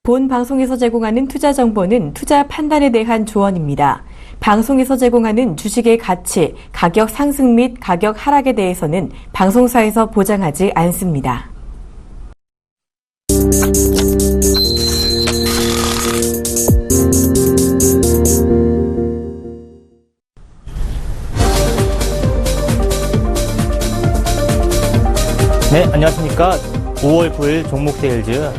본 방송에서 제공하는 투자 정보는 투자 판단에 대한 조언입니다. 방송에서 제공하는 주식의 가치, 가격 상승 및 가격 하락에 대해서는 방송사에서 보장하지 않습니다. 네, 안녕하십니까. 5월 9일 종목세일즈.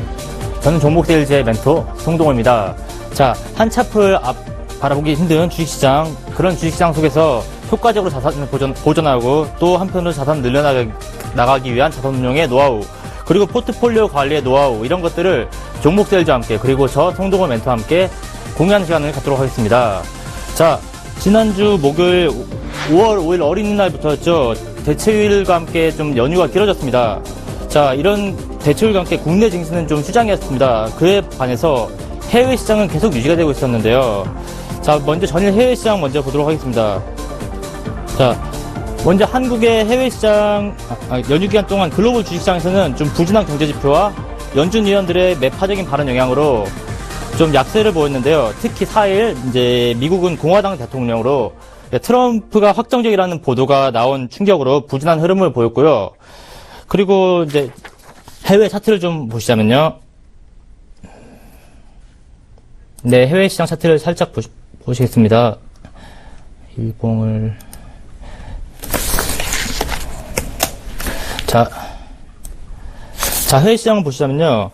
저는 종목세일즈의 멘토 송동호입니다. 자, 한 차풀 앞 바라보기 힘든 주식시장, 그런 주식시장 속에서 효과적으로 자산을 보존하고 또 한편으로 자산을 늘려나가기 위한 자산운용의 노하우, 그리고 포트폴리오 관리의 노하우, 이런 것들을 종목세일즈와 함께, 그리고 저 송동호 멘토와 함께 공유하는 시간을 갖도록 하겠습니다. 자, 지난주 목요일 5월 5일 어린이날부터였죠. 대체휴일과 함께 좀 연휴가 길어졌습니다. 자, 이런 대체휴일과 함께 국내 증시는 좀 휴장이었습니다. 그에 반해서 해외 시장은 계속 유지가 되고 있었는데요. 자, 먼저 전일 해외 시장 먼저 보도록 하겠습니다. 자, 먼저 한국의 해외 시장, 연휴 기간 동안 글로벌 주식시장에서는 좀 부진한 경제지표와 연준 위원들의 매파적인 발언 영향으로 좀 약세를 보였는데요. 특히 4일 이제 미국은 공화당 대통령으로 트럼프가 확정적이라는 보도가 나온 충격으로 부진한 흐름을 보였고요. 그리고 이제 해외 차트를 좀 보시자면요. 네, 해외 시장 차트를 살짝 보시겠습니다. 일봉을. 자, 해외 시장을 보시자면요.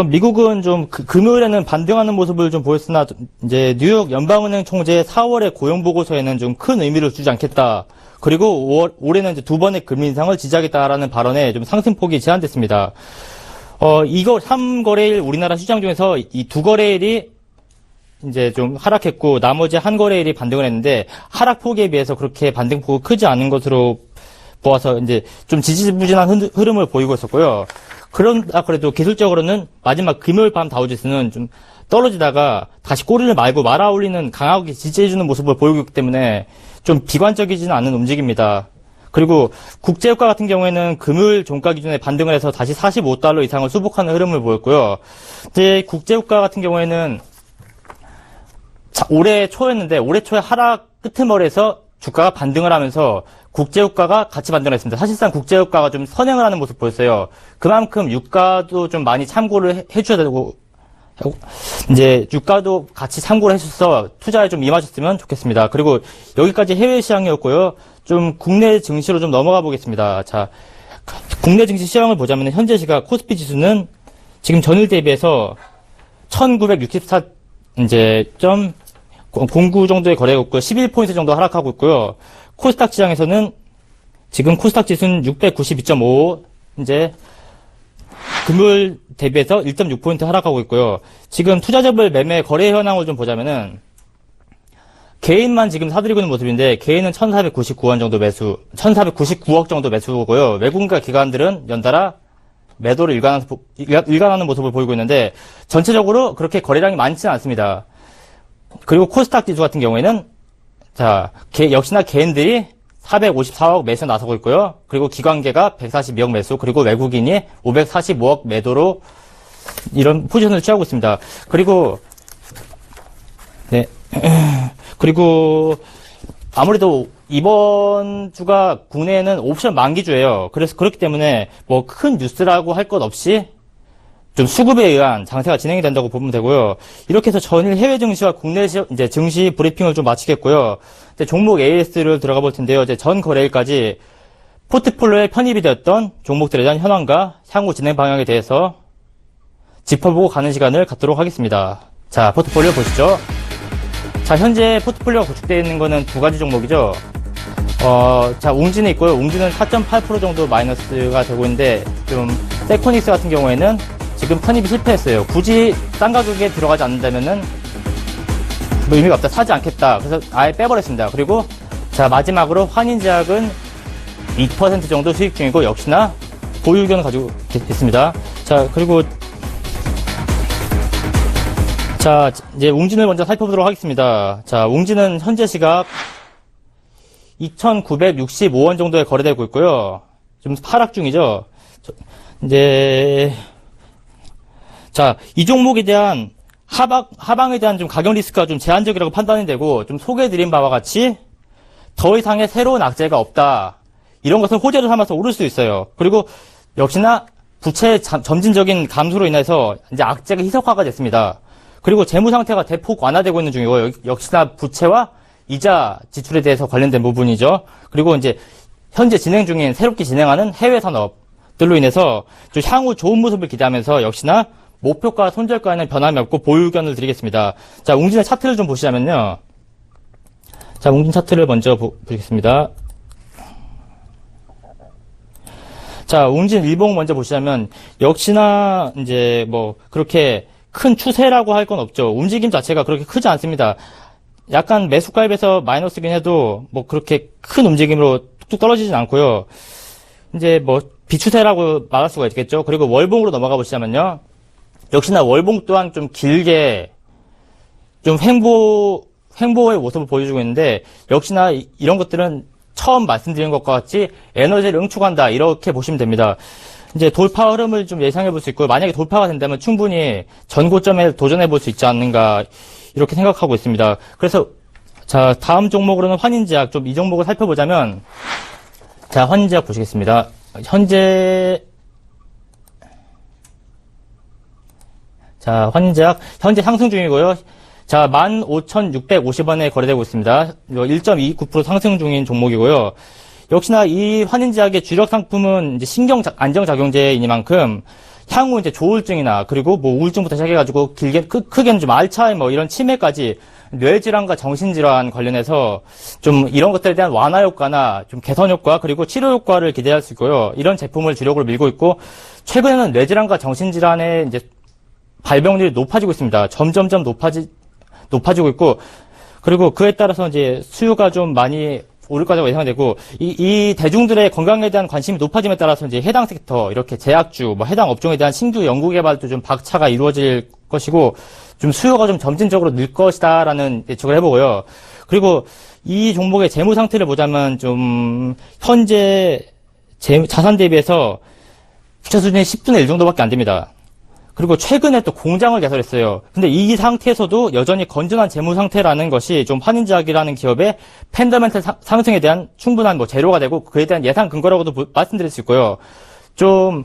미국은 좀 금요일에는 반등하는 모습을 좀 보였으나 이제 뉴욕 연방은행 총재 4월의 고용 보고서에는 좀 큰 의미를 두지 않겠다. 그리고 올해는 이제 2번의 금리 인상을 지지하겠다라는 발언에 좀 상승폭이 제한됐습니다. 이거 3거래일 우리나라 시장 중에서 이 2거래일이 이제 좀 하락했고 나머지 1거래일이 반등을 했는데 하락폭에 비해서 그렇게 반등폭이 크지 않은 것으로 보아서 이제 좀 지지부진한 흐름을 보이고 있었고요. 그러나 그래도 기술적으로는 마지막 금요일 밤 다우지수는 좀 떨어지다가 다시 꼬리를 말고 말아올리는 강하게 지지해주는 모습을 보이고 있기 때문에 좀 비관적이지는 않은 움직임입니다. 그리고 국제유가 같은 경우에는 금요일 종가 기준에 반등을 해서 다시 45달러 이상을 수복하는 흐름을 보였고요. 이제 국제유가 같은 경우에는 올해 초였는데 올해 초에 하락 끄트머리에서 주가가 반등을 하면서 국제유가가 같이 반등을 했습니다. 사실상 국제유가가 좀 선행을 하는 모습 보였어요. 그만큼 유가도 좀 많이 참고를 해줘야 되고, 이제 유가도 같이 참고를 해줘서 투자에 좀 임하셨으면 좋겠습니다. 그리고 여기까지 해외 시장이었고요. 좀 국내 증시로 좀 넘어가 보겠습니다. 자, 국내 증시 시황을 보자면 현재 시각 코스피 지수는 지금 전일 대비해서 1964 이제 09 정도의 거래가 있고 11포인트 정도 하락하고 있고요. 코스닥 시장에서는 지금 코스닥 지수는 692.5 이제 금요일 대비해서 1.6포인트 하락하고 있고요. 지금 투자자별 매매 거래 현황을 좀 보자면은 개인만 지금 사들이고 있는 모습인데 개인은 1,499원 정도 매수, 1,499억 정도 매수고요. 외국인과 기관들은 연달아 매도를 일관하는 모습을 보이고 있는데 전체적으로 그렇게 거래량이 많지는 않습니다. 그리고 코스닥 지수 같은 경우에는 자, 역시나 개인들이 454억 매수 나서고 있고요. 그리고 기관계가 142억 매수, 그리고 외국인이 545억 매도로 이런 포지션을 취하고 있습니다. 그리고 네. 그리고 아무래도 이번 주가 국내에는 옵션 만기주예요. 그래서 그렇기 때문에 뭐 큰 뉴스라고 할 것 없이 좀 수급에 의한 장세가 진행이 된다고 보면 되고요. 이렇게 해서 전일 해외 증시와 국내 이제 증시 브리핑을 좀 마치겠고요. 이제 종목 AS를 들어가 볼 텐데요. 이제 전 거래일까지 포트폴리오에 편입이 되었던 종목들에 대한 현황과 향후 진행 방향에 대해서 짚어보고 가는 시간을 갖도록 하겠습니다. 자, 포트폴리오 보시죠. 자, 현재 포트폴리오가 구축되어 있는 거는 두 가지 종목이죠. 자, 웅진이 있고요. 웅진은 4.8% 정도 마이너스가 되고 있는데, 좀, 세코닉스 같은 경우에는 지금 편입이 실패했어요. 굳이 싼 가격에 들어가지 않는다면은, 뭐 의미가 없다. 사지 않겠다. 그래서 아예 빼버렸습니다. 그리고, 자, 마지막으로 환인제약은 2% 정도 수익 중이고, 역시나 보유 의견을 가지고 있습니다. 자, 그리고, 자, 이제 웅진을 먼저 살펴보도록 하겠습니다. 자, 웅진은 현재 시각 2,965원 정도에 거래되고 있고요. 좀 하락 중이죠. 이제 자, 이 종목에 대한 하방에 대한 좀 가격 리스크가 좀 제한적이라고 판단이 되고, 좀 소개해드린 바와 같이 더 이상의 새로운 악재가 없다. 이런 것을 호재로 삼아서 오를 수 있어요. 그리고 역시나 부채의 점진적인 감소로 인해서 이제 악재가 희석화가 됐습니다. 그리고 재무 상태가 대폭 완화되고 있는 중이고, 역시나 부채와 이자 지출에 대해서 관련된 부분이죠. 그리고 이제 현재 진행 중인 새롭게 진행하는 해외 산업들로 인해서 좀 향후 좋은 모습을 기대하면서 역시나 목표가 손절가에는 변함이 없고 보유 의견을 드리겠습니다. 자, 웅진의 차트를 좀 보시자면요. 자, 웅진 차트를 먼저 보겠습니다. 자, 웅진 일봉 먼저 보시자면 역시나 이제 뭐 그렇게 큰 추세라고 할 건 없죠. 움직임 자체가 그렇게 크지 않습니다. 약간 매수가입에서 마이너스긴 해도 뭐 그렇게 큰 움직임으로 뚝뚝 떨어지진 않고요. 이제 뭐 비추세라고 말할 수가 있겠죠. 그리고 월봉으로 넘어가 보시자면요. 역시나 월봉 또한 좀 길게 좀 횡보의 모습을 보여주고 있는데 역시나 이런 것들은 처음 말씀드린 것과 같이 에너지를 응축한다 이렇게 보시면 됩니다. 이제 돌파 흐름을 좀 예상해 볼 수 있고 만약에 돌파가 된다면 충분히 전고점에 도전해 볼 수 있지 않는가 이렇게 생각하고 있습니다. 그래서 자 다음 종목으로는 환인제약 좀 이 종목을 살펴보자면 자 환인제약 보시겠습니다. 현재 자 환인제약 현재 상승 중이고요. 자 15,650원에 거래되고 있습니다. 1.29% 상승 중인 종목이고요. 역시나 이 환인제약의 주력 상품은 이제 신경 안정작용제이니만큼 향후 이제 조울증이나 그리고 뭐 우울증부터 시작해가지고 크게는 좀 알츠하이머 이런 치매까지 뇌질환과 정신질환 관련해서 좀 이런 것들에 대한 완화 효과나 좀 개선 효과 그리고 치료 효과를 기대할 수 있고요. 이런 제품을 주력으로 밀고 있고 최근에는 뇌질환과 정신질환의 이제 발병률이 높아지고 있습니다. 점점점 높아지고 있고 그리고 그에 따라서 이제 수요가 좀 많이 오를 거라고 예상되고 이 대중들의 건강에 대한 관심이 높아짐에 따라서 이제 해당 섹터 이렇게 제약주 뭐 해당 업종에 대한 신규 연구 개발도 좀 박차가 이루어질 것이고 좀 수요가 좀 점진적으로 늘 것이다라는 예측을 해보고요. 그리고 이 종목의 재무 상태를 보자면 좀 현재 자산 대비해서 부채 수준이 10분의 1 정도밖에 안 됩니다. 그리고 최근에 또 공장을 개설했어요. 근데 이 상태에서도 여전히 건전한 재무 상태라는 것이 좀 환인제약이라는 기업의 팬더멘탈 상승에 대한 충분한 뭐 재료가 되고 그에 대한 예상 근거라고도 말씀드릴 수 있고요. 좀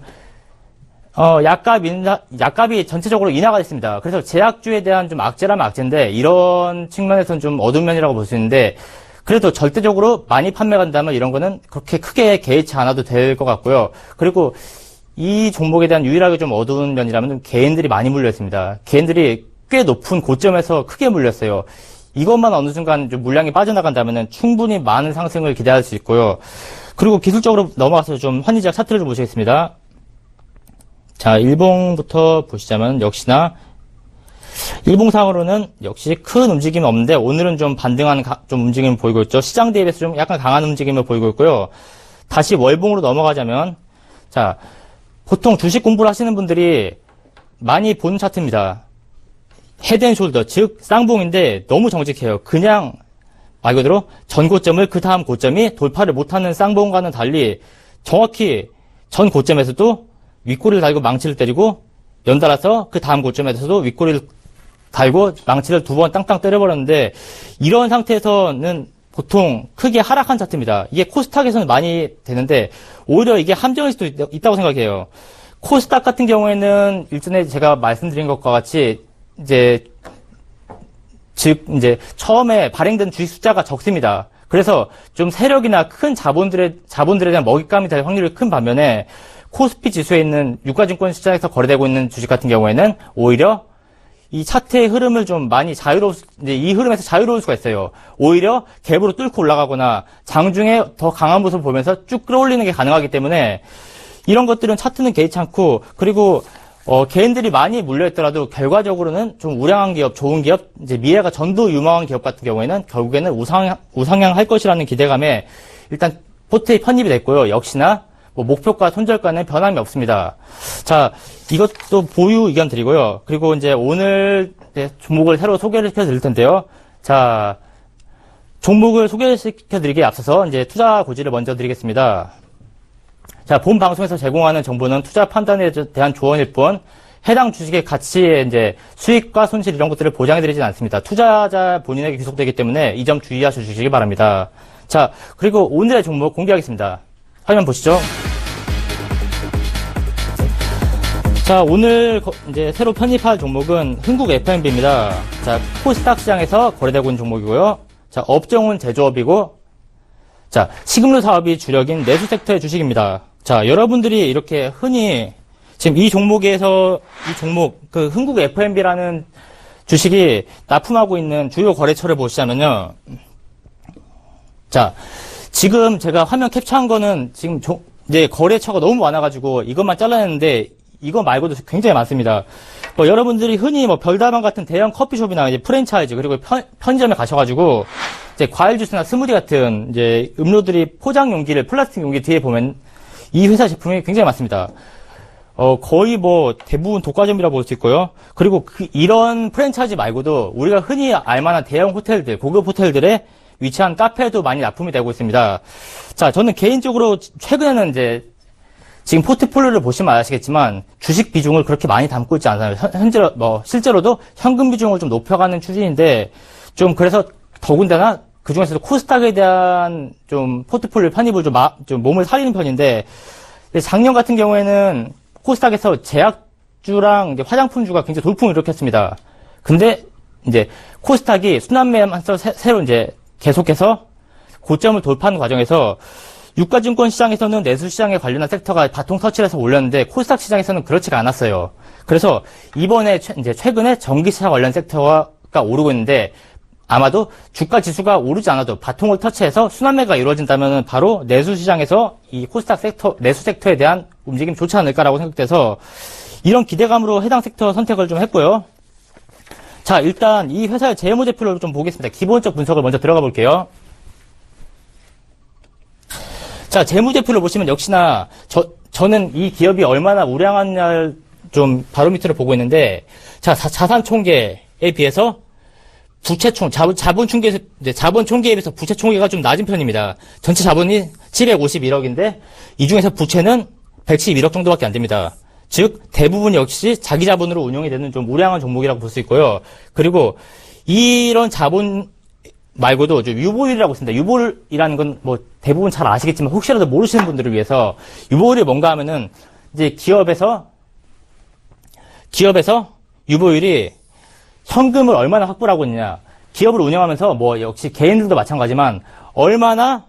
약값이 전체적으로 인하가 됐습니다. 그래서 제약주에 대한 좀 악재라면 악재인데 이런 측면에서는 좀 어두운 면이라고 볼 수 있는데 그래도 절대적으로 많이 판매가 된다면 이런 거는 그렇게 크게 개의치 않아도 될 것 같고요. 그리고 이 종목에 대한 유일하게 좀 어두운 면이라면 개인들이 많이 물려 있습니다. 개인들이 꽤 높은 고점에서 크게 물렸어요. 이것만 어느 순간 좀 물량이 빠져나간다면 충분히 많은 상승을 기대할 수 있고요. 그리고 기술적으로 넘어가서 좀 환희제약 차트를 좀 보시겠습니다. 자, 일봉부터 보시자면 역시나 일봉상으로는 역시 큰 움직임은 없는데 오늘은 좀 반등하는 좀 움직임을 보이고 있죠. 시장 대비해서 좀 약간 강한 움직임을 보이고 있고요. 다시 월봉으로 넘어가자면 자, 보통 주식 공부를 하시는 분들이 많이 본 차트입니다. 헤드앤숄더, 즉 쌍봉인데 너무 정직해요. 그냥 말 그대로 전 고점을 그 다음 고점이 돌파를 못하는 쌍봉과는 달리 정확히 전 고점에서도 윗꼬리를 달고 망치를 때리고 연달아서 그 다음 고점에서도 윗꼬리를 달고 망치를 두 번 땅땅 때려버렸는데 이런 상태에서는 보통 크게 하락한 차트입니다. 이게 코스닥에서는 많이 되는데 오히려 이게 함정일 수도 있다고 생각해요. 코스닥 같은 경우에는 일전에 제가 말씀드린 것과 같이 이제 처음에 발행된 주식 숫자가 적습니다. 그래서 좀 세력이나 큰 자본들에 대한 먹잇감이 될 확률이 큰 반면에 코스피 지수에 있는 유가증권 시장에서 거래되고 있는 주식 같은 경우에는 오히려 이 차트의 흐름을 좀 많이 이 흐름에서 자유로울 수가 있어요. 오히려 갭으로 뚫고 올라가거나 장중에 더 강한 모습을 보면서 쭉 끌어올리는 게 가능하기 때문에 이런 것들은 차트는 개의치 않고 그리고 개인들이 많이 물려있더라도 결과적으로는 좀 우량한 기업, 좋은 기업, 이제 미래가 전도 유망한 기업 같은 경우에는 결국에는 우상향할 것이라는 기대감에 일단 포트에 편입이 됐고요. 역시나 뭐 목표가 손절가는 변함이 없습니다. 자, 이것도 보유 의견 드리고요. 그리고 이제 오늘 종목을 새로 소개를 시켜 드릴 텐데요. 자, 종목을 소개시켜 드리기에 앞서서 이제 투자 고지를 먼저 드리겠습니다. 자, 본 방송에서 제공하는 정보는 투자 판단에 대한 조언일 뿐 해당 주식의 가치의 이제 수익과 손실 이런 것들을 보장해드리진 않습니다. 투자자 본인에게 귀속되기 때문에 이 점 주의하셔주시기 바랍니다. 자, 그리고 오늘의 종목 공개하겠습니다. 화면 보시죠. 자, 오늘 이제 새로 편입할 종목은 흥국 F&B입니다. 자, 코스닥 시장에서 거래되고 있는 종목이고요. 자, 업종은 제조업이고, 자, 식음료 사업이 주력인 내수 섹터의 주식입니다. 자, 여러분들이 이렇게 흔히 지금 이 종목에서 이 종목 그 흥국 F&B라는 주식이 납품하고 있는 주요 거래처를 보시자면요. 자, 지금 제가 화면 캡처한 거는 지금 이제 거래처가 너무 많아가지고 이것만 잘라냈는데 이거 말고도 굉장히 많습니다. 뭐 여러분들이 흔히 뭐 별다방 같은 대형 커피숍이나 이제 프랜차이즈 그리고 편의점에 가셔가지고 이제 과일 주스나 스무디 같은 이제 음료들이 포장 용기를 플라스틱 용기 뒤에 보면 이 회사 제품이 굉장히 많습니다. 거의 뭐 대부분 독과점이라고 볼 수 있고요. 그리고 이런 프랜차이즈 말고도 우리가 흔히 알만한 대형 호텔들, 고급 호텔들에 위치한 카페에도 많이 납품이 되고 있습니다. 자, 저는 개인적으로 최근에는 이제 지금 포트폴리오를 보시면 아시겠지만 주식 비중을 그렇게 많이 담고 있지 않아요. 실제로도 현금 비중을 좀 높여가는 추진인데 좀 그래서 더군다나 그 중에서도 코스닥에 대한 좀 포트폴리오 편입을 좀 몸을 사리는 편인데 작년 같은 경우에는 코스닥에서 제약주랑 이제 화장품주가 굉장히 돌풍을 일으켰습니다. 근데 이제 코스닥이 순환매하면서 새로 이제 계속해서 고점을 돌파하는 과정에서 유가증권 시장에서는 내수시장에 관련한 섹터가 바통 터치를 해서 올렸는데 코스닥 시장에서는 그렇지가 않았어요. 그래서 이번에 이제 최근에 전기차 관련 섹터가 오르고 있는데 아마도 주가 지수가 오르지 않아도 바통을 터치해서 순환매가 이루어진다면 바로 내수시장에서 이 코스닥 섹터, 내수 섹터에 대한 움직임이 좋지 않을까라고 생각돼서 이런 기대감으로 해당 섹터 선택을 좀 했고요. 자, 일단 이 회사의 재무제표를 좀 보겠습니다. 기본적 분석을 먼저 들어가 볼게요. 자, 재무제표를 보시면 역시나 저는 이 기업이 얼마나 우량한냐를 좀 바로미터를 보고 있는데, 자, 자산 총계에 비해서 자본 총계에 비해서 부채 총계가 좀 낮은 편입니다. 전체 자본이 751억인데, 이 중에서 부채는 111억 정도밖에 안 됩니다. 즉, 대부분 역시 자기 자본으로 운영이 되는 좀 우량한 종목이라고 볼 수 있고요. 그리고 이런 자본 말고도 좀 유보율이라고 있습니다. 유보율이라는 건 뭐 대부분 잘 아시겠지만 혹시라도 모르시는 분들을 위해서 유보율이 뭔가 하면은 이제 기업에서 유보율이 현금을 얼마나 확보를 하고 있느냐. 기업을 운영하면서 뭐 역시 개인들도 마찬가지지만 얼마나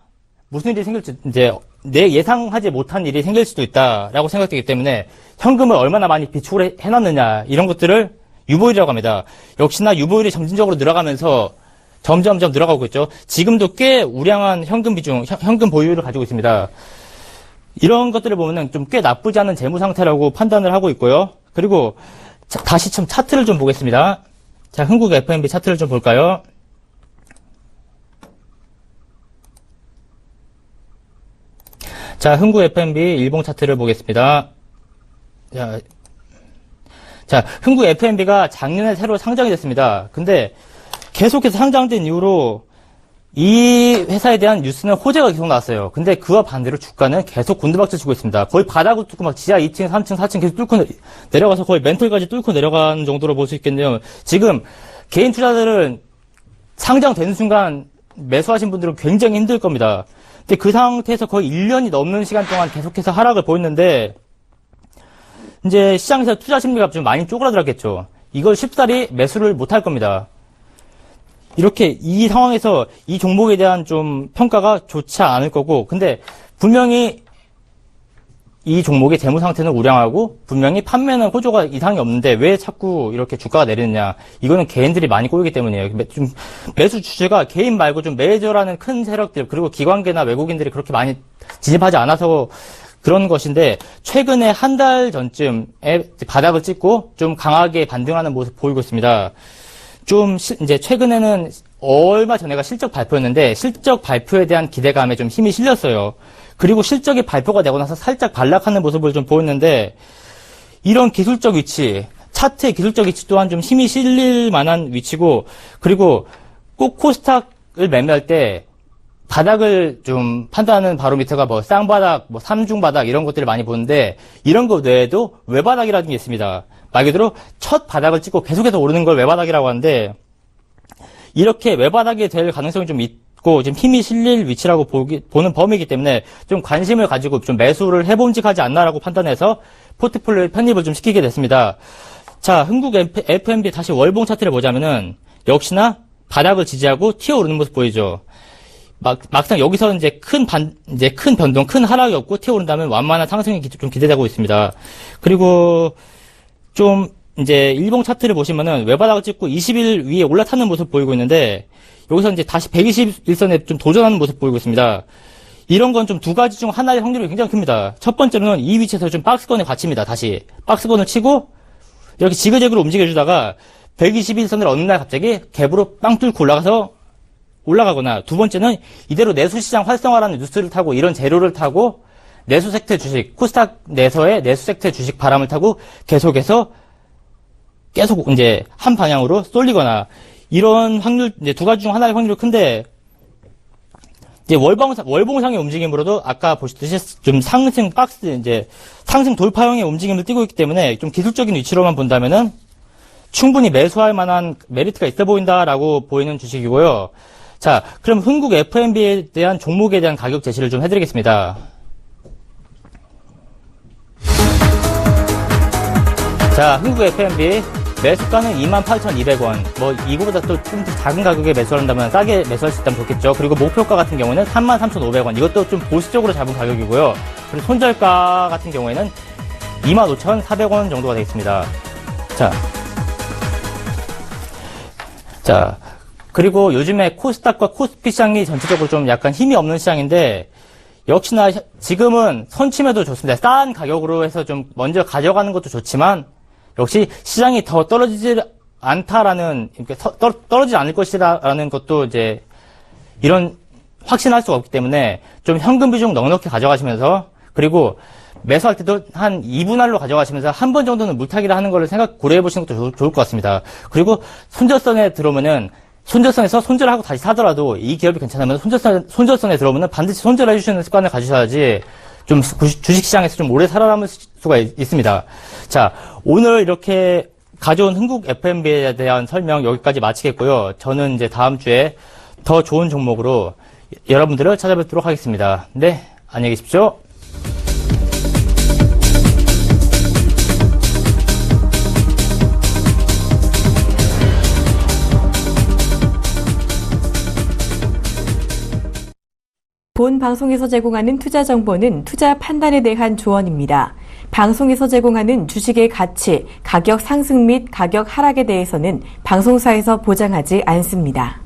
무슨 일이 생길지 이제 내 예상하지 못한 일이 생길 수도 있다라고 생각되기 때문에 현금을 얼마나 많이 비축을 해놨느냐 이런 것들을 유보율이라고 합니다. 역시나 유보율이 점진적으로 늘어가면서 점점점 늘어가고 있죠. 지금도 꽤 우량한 현금 비중, 현금 보유율을 가지고 있습니다. 이런 것들을 보면은 좀 꽤 나쁘지 않은 재무 상태라고 판단을 하고 있고요. 그리고 다시 좀 차트를 좀 보겠습니다. 자, 흥국 F&B 차트를 좀 볼까요? 자, 흥국 F&B 일봉 차트를 보겠습니다. 자, 흥국 F&B가 작년에 새로 상장이 됐습니다. 근데 계속해서 상장된 이후로 이 회사에 대한 뉴스는 호재가 계속 나왔어요. 근데 그와 반대로 주가는 계속 곤두박질 치고 있습니다. 거의 바닥을 뚫고 막 지하 2층, 3층, 4층 계속 뚫고 내려가서 거의 멘틀까지 뚫고 내려가는 정도로 볼 수 있겠네요. 지금 개인 투자들은 상장되는 순간 매수하신 분들은 굉장히 힘들 겁니다. 근데 그 상태에서 거의 1년이 넘는 시간 동안 계속해서 하락을 보였는데 이제 시장에서 투자 심리가 좀 많이 쪼그라들었겠죠. 이걸 쉽사리 매수를 못할 겁니다. 이렇게 이 상황에서 이 종목에 대한 좀 평가가 좋지 않을 거고, 근데 분명히 이 종목의 재무 상태는 우량하고 분명히 판매는 호조가 이상이 없는데 왜 자꾸 이렇게 주가가 내리느냐? 이거는 개인들이 많이 꼬이기 때문이에요. 좀 매수 주체가 개인 말고 좀 메이저라는 큰 세력들 그리고 기관계나 외국인들이 그렇게 많이 진입하지 않아서 그런 것인데 최근에 한 달 전쯤에 바닥을 찍고 좀 강하게 반등하는 모습 보이고 있습니다. 좀 이제 최근에는 얼마 전에가 실적 발표였는데 실적 발표에 대한 기대감에 좀 힘이 실렸어요. 그리고 실적이 발표가 되고 나서 살짝 반락하는 모습을 좀 보였는데 이런 기술적 위치, 차트의 기술적 위치 또한 좀 힘이 실릴 만한 위치고 그리고 꼭 코스닥을 매매할 때 바닥을 좀 판단하는 바로미터가 뭐 쌍바닥, 뭐 삼중바닥 이런 것들을 많이 보는데 이런 것 외에도 외바닥이라는 게 있습니다. 말 그대로 첫 바닥을 찍고 계속해서 오르는 걸 외바닥이라고 하는데, 이렇게 외바닥이 될 가능성이 좀 있고 지금 힘이 실릴 위치라고 보는 범위이기 때문에 좀 관심을 가지고 좀 매수를 해봄직하지 않나라고 판단해서 포트폴리오에 편입을 좀 시키게 됐습니다. 자, 흥국 FMB 다시 월봉 차트를 보자면은 역시나 바닥을 지지하고 튀어오르는 모습 보이죠. 막상 여기서 이제 큰 변동, 큰 하락이 없고 튀어오른다면 완만한 상승이 좀 기대되고 있습니다. 그리고 좀 이제 일봉 차트를 보시면은 외바닥을 찍고 20일 위에 올라타는 모습 보이고 있는데, 여기서 이제 다시 121선에 좀 도전하는 모습 보이고 있습니다. 이런 건 좀 두 가지 중 하나의 확률이 굉장히 큽니다. 첫 번째로는 이 위치에서 좀 박스권을 받칩니다. 다시 박스권을 치고 이렇게 지그재그로 움직여주다가 121선을 어느 날 갑자기 갭으로 빵 뚫고 올라가거나, 두 번째는 이대로 내수시장 활성화라는 뉴스를 타고, 이런 재료를 타고 내수 섹터 주식, 코스닥 내서의 내수 섹터 주식 바람을 타고 계속 이제 한 방향으로 쏠리거나, 이런 확률, 이제 두 가지 중 하나의 확률이 큰데, 이제 월봉상의 움직임으로도 아까 보셨듯이 좀 상승 돌파형의 움직임을 띠고 있기 때문에 좀 기술적인 위치로만 본다면은 충분히 매수할 만한 메리트가 있어 보인다라고 보이는 주식이고요. 자, 그럼 흥국 FMB에 대한 종목에 대한 가격 제시를 좀 해드리겠습니다. 자, 흥국 FMB 매수가는 28,200원. 이거보다 또 좀 작은 가격에 매수한다면 싸게 매수할 수 있다면 좋겠죠. 그리고 목표가 같은 경우는 33,500원. 이것도 좀 보수적으로 잡은 가격이고요. 그리고 손절가 같은 경우에는 25,400원 정도가 되겠습니다. 자, 그리고 요즘에 코스닥과 코스피 시장이 전체적으로 좀 약간 힘이 없는 시장인데, 역시나 지금은 선침해도 좋습니다. 싼 가격으로 해서 좀 먼저 가져가는 것도 좋지만, 역시 시장이 더 떨어지지 않다라는, 떨어지지 않을 것이라는 것도 이제 이런 확신할 수가 없기 때문에 좀 현금 비중 넉넉히 가져가시면서, 그리고 매수할 때도 한 2분할로 가져가시면서 한 번 정도는 물타기를 하는 거를 고려해 보시는 것도 좋을 것 같습니다. 그리고 손절선에 들어오면은, 손절선에서 손절하고 다시 사더라도 이 기업이 괜찮으면 손절선에 들어오면은 반드시 손절해 주시는 습관을 가지셔야지 좀 주식시장에서 좀 오래 살아남을 수가 있습니다. 자, 오늘 이렇게 가져온 흥국 FMB에 대한 설명 여기까지 마치겠고요. 저는 이제 다음 주에 더 좋은 종목으로 여러분들을 찾아뵙도록 하겠습니다. 네, 안녕히 계십시오. 본 방송에서 제공하는 투자 정보는 투자 판단에 대한 조언입니다. 방송에서 제공하는 주식의 가치, 가격 상승 및 가격 하락에 대해서는 방송사에서 보장하지 않습니다.